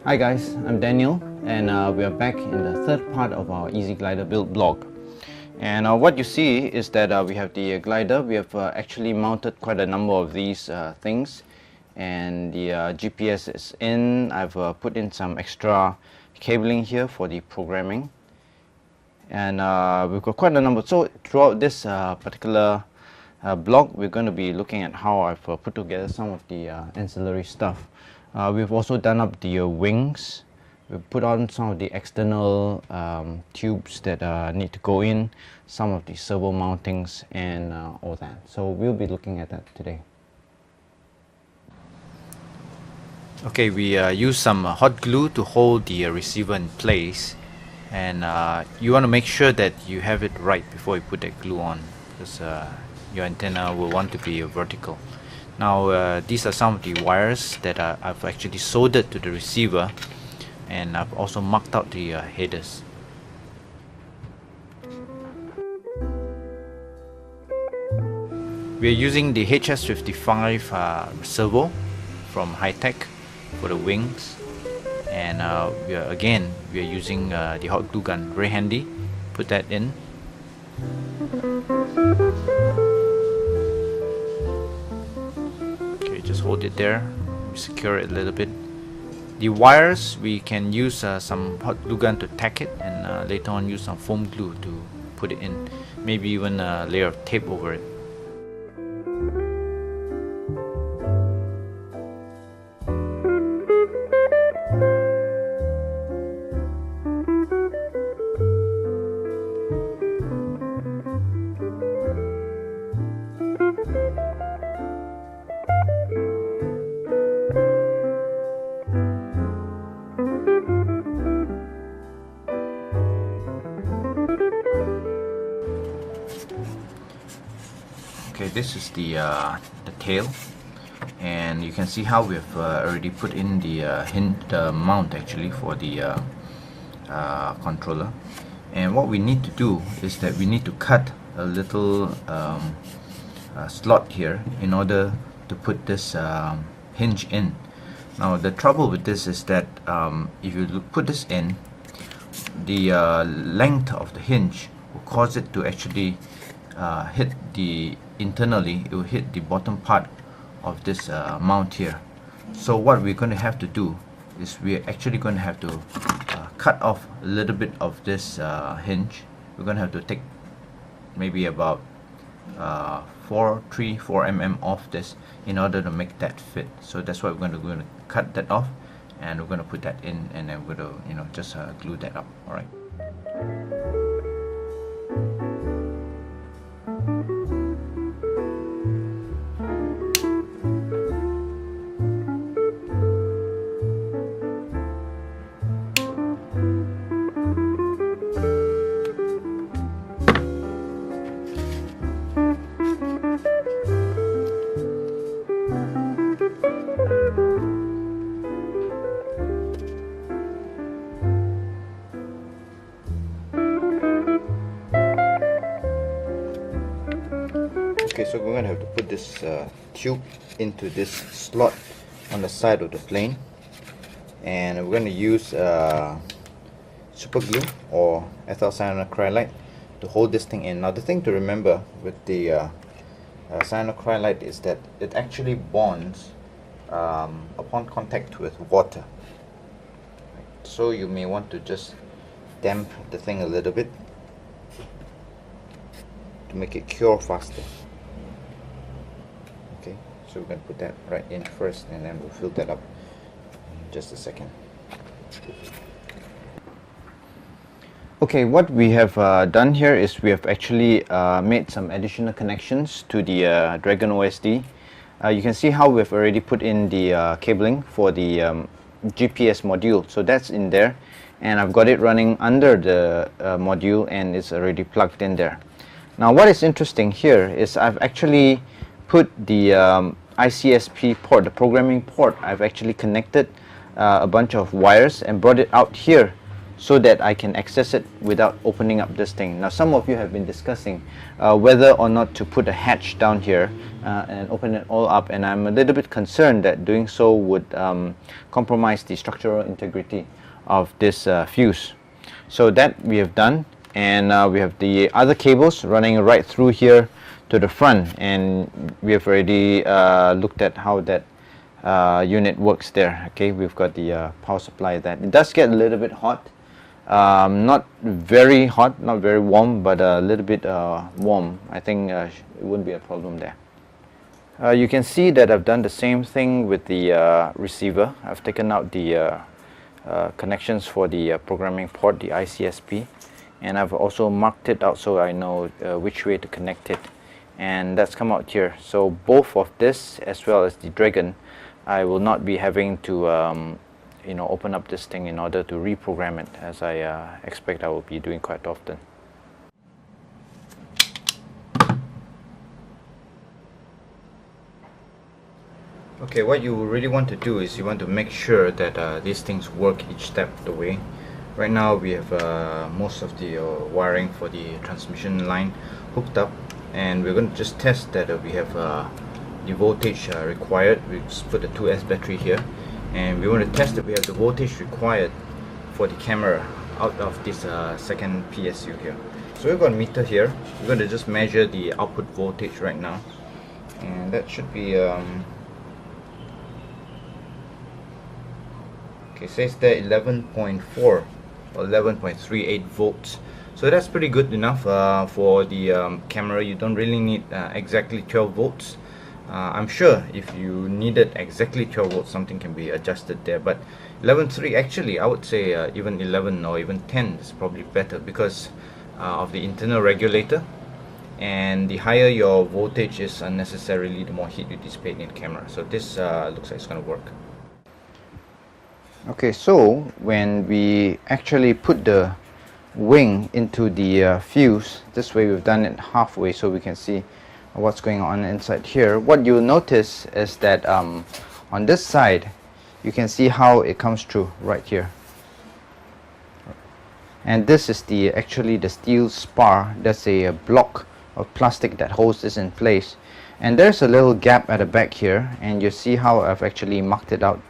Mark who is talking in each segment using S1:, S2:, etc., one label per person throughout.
S1: Hi guys, I'm Daniel and we are back in the third part of our Easy Glider Build blog. And what you see is that we have the glider. We have actually mounted quite a number of these things, and the GPS is in. I've put in some extra cabling here for the programming, and we've got quite a number. So throughout this particular blog, we're going to be looking at how I've put together some of the ancillary stuff. We've also done up the wings. We've put on some of the external tubes that need to go in, some of the servo mountings and all that. So we'll be looking at that today.
S2: Okay, we use some hot glue to hold the receiver in place, and you want to make sure that you have it right before you put that glue on, because your antenna will want to be vertical. Now these are some of the wires that I've actually soldered to the receiver, and I've also marked out the headers. We're using the HS55 servo from High-Tech for the wings, and we are using the hot glue gun. Very handy. Put that in. Just hold it there, secure it a little bit. The wires, we can use some hot glue gun to tack it, and later on use some foam glue to put it in, maybe even a layer of tape over it. Okay, this is the tail, and you can see how we've already put in the mount actually for the controller. And what we need to do is that we need to cut a little slot here in order to put this hinge in. Now the trouble with this is that if you put this in, the length of the hinge will cause it to actually hit the internally, it will hit the bottom part of this mount here. So what we're going to have to do is we're actually going to have to cut off a little bit of this hinge. We're going to have to take maybe about 4 mm off this in order to make that fit. So that's why we're going to cut that off, and we're going to put that in, and then we're going to just glue that up. All right. Okay, so we're going to have to put this tube into this slot on the side of the plane, and we're going to use super glue or ethyl cyanocrylate to hold this thing in. Now the thing to remember with the cyanocrylate is that it actually bonds upon contact with water. So you may want to just damp the thing a little bit to make it cure faster. Okay, so we're going to put that right in first, and then we'll fill that up in just a second.
S1: Okay, what we have done here is we have actually made some additional connections to the Dragon OSD. You can see how we've already put in the cabling for the GPS module, so that's in there, and I've got it running under the module, and it's already plugged in there. Now what is interesting here is I've actually put the ICSP port, the programming port. I've actually connected a bunch of wires and brought it out here so that I can access it without opening up this thing. Now some of you have been discussing whether or not to put a hatch down here and open it all up, and I'm a little bit concerned that doing so would compromise the structural integrity of this fuse. So that we have done, and we have the other cables running right through here to the front, and we have already looked at how that unit works there. Okay, we've got the power supply. That it does get a little bit hot, not very hot, not very warm, but a little bit warm. I think it wouldn't be a problem there. You can see that I've done the same thing with the receiver. I've taken out the connections for the programming port, the ICSP, and I've also marked it out so I know which way to connect it, and that's come out here. So both of this as well as the Dragon, I will not be having to you know, open up this thing in order to reprogram it, as I expect I will be doing quite often. Okay, what you really want to do is you want to make sure that these things work each step of the way. Right now we have most of the wiring for the transmission line hooked up, and we're going to just test that we have the voltage required. We just put the 2S battery here, and we want to test that we have the voltage required for the camera out of this second PSU here. So we've got a meter here. We're going to just measure the output voltage right now, and that should be okay, says there 11.4 or 11.38 volts. So that's pretty good enough for the camera. You don't really need exactly 12 volts. I'm sure if you needed exactly 12 volts, something can be adjusted there, but 11.3, actually I would say even 11 or even 10 is probably better because of the internal regulator, and the higher your voltage is unnecessarily, the more heat you dissipate in the camera. So this looks like it's going to work. Okay, so when we actually put the wing into the fuse, this way we've done it halfway so we can see what's going on inside here. What you'll notice is that on this side you can see how it comes through right here, and this is the actually the steel spar. That's a block of plastic that holds this in place, and there's a little gap at the back here, and you see how I've actually marked it out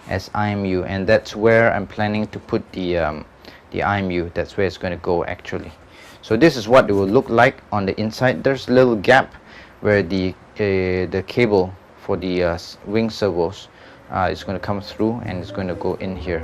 S1: as IMU, and that's where I'm planning to put the IMU. That's where it's going to go actually. So this is what it will look like on the inside. There's a little gap where the cable for the wing servos is going to come through, and it's going to go in here.